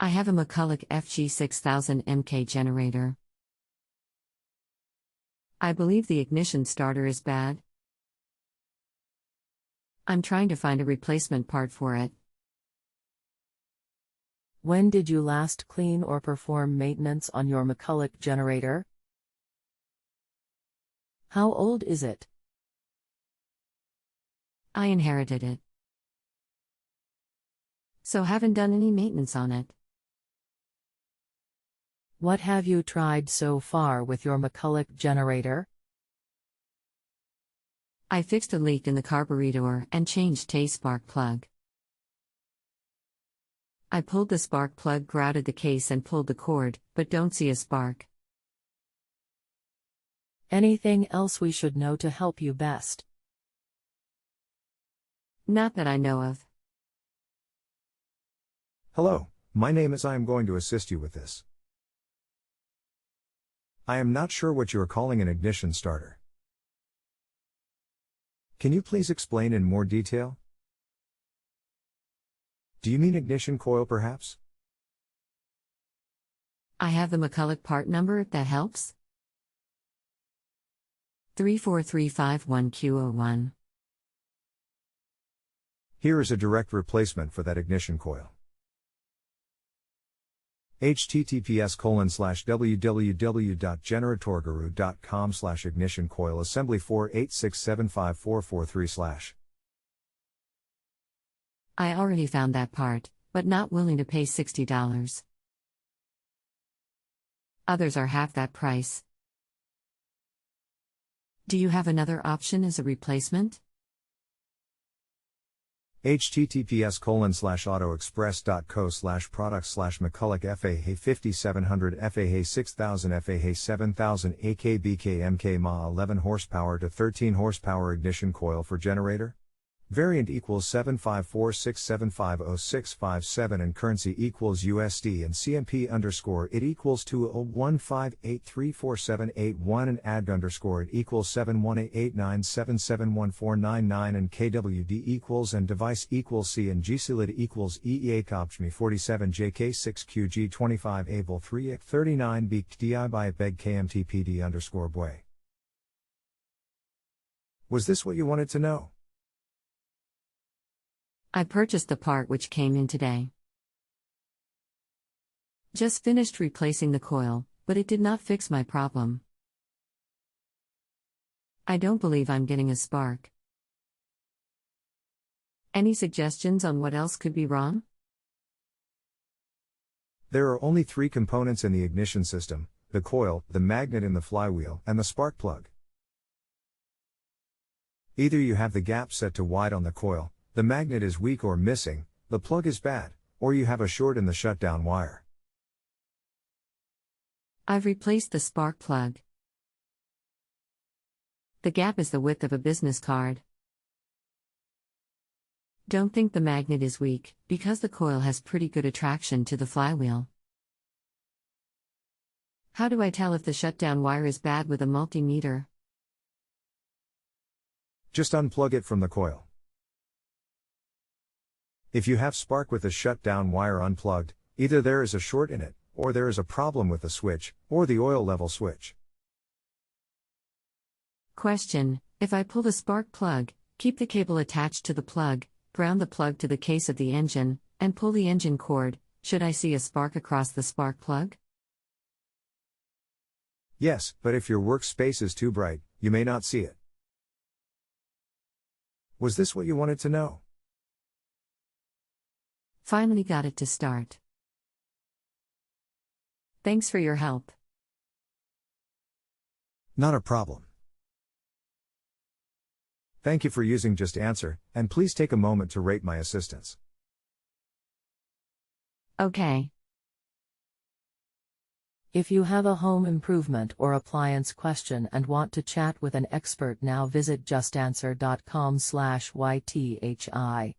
I have a Mcculloch FG6000MK generator. I believe the ignition starter is bad. I'm trying to find a replacement part for it. When did you last clean or perform maintenance on your Mcculloch generator? How old is it? I inherited it, so haven't done any maintenance on it. What have you tried so far with your Mcculloch generator? I fixed a leak in the carboretoer and changed a spark plug. I pulled the spark plug, grouded the case and pulled the cord, but don't see a spark. Anything else we should know to help you best? Not that I know of. Hello, my name is. I am going to assist you with this. I am not sure what you are calling an ignition starter. Can you please explain in more detail? Do you mean ignition coil perhaps? I have the Mcculloch part number if that helps. 34351Q01. Here is a direct replacement for that ignition coil. https://www.generatorguru.com/ignition coil assembly 486754443/. I already found that part, but not willing to pay $60. Others are half that price. Do you have another option as a replacement? https://autoexpress.co/product/Mcculloch FG6000 FG6000 FG7000 AKBK MA 11 horsepower to 13 horsepower ignition coil for generator. Variant equals 75467500657 and currency equals USD and CMP underscore it equals 2015834781 and ADG underscore it equals 71889771499 and KWD equals and device equals C and GCLID equals EEA COPCHME 47 JK6QG 25 ABLE 3 IC 39 BEAK DI by BEG KMTPD underscore BOY. Was this what you wanted to know? I purchased the part which came in today. Just finished replacing the coil, but it did not fix my problem. I don't believe I'm getting a spark. Any suggestions on what else could be wrong? There are only 3 components in the ignition system: the coil, the magnet in the flywheel, and the spark plug. Either you have the gap set to wide on the coil, the magnet is weak or missing, the plug is bad, or you have a short in the shutdown wire. I've replaced the spark plug. The gap is the width of a business card. Don't think the magnet is weak, because the coil has pretty good attraction to the flywheel. How do I tell if the shutdown wire is bad with a multimeter? Just unplug it from the coil. If you have spark with the shutdown wire unplugged, either there is a short in it, or there is a problem with the switch, or the oil level switch. Question: if I pull the spark plug, keep the cable attached to the plug, ground the plug to the case of the engine, and pull the engine cord, should I see a spark across the spark plug? Yes, but if your workspace is too bright, you may not see it. Was this what you wanted to know? Finally got it to start. Thanks for your help. Not a problem. Thank you for using JustAnswer, and please take a moment to rate my assistance. Okay. If you have a home improvement or appliance question and want to chat with an expert now, visit justanswer.com/YTHI.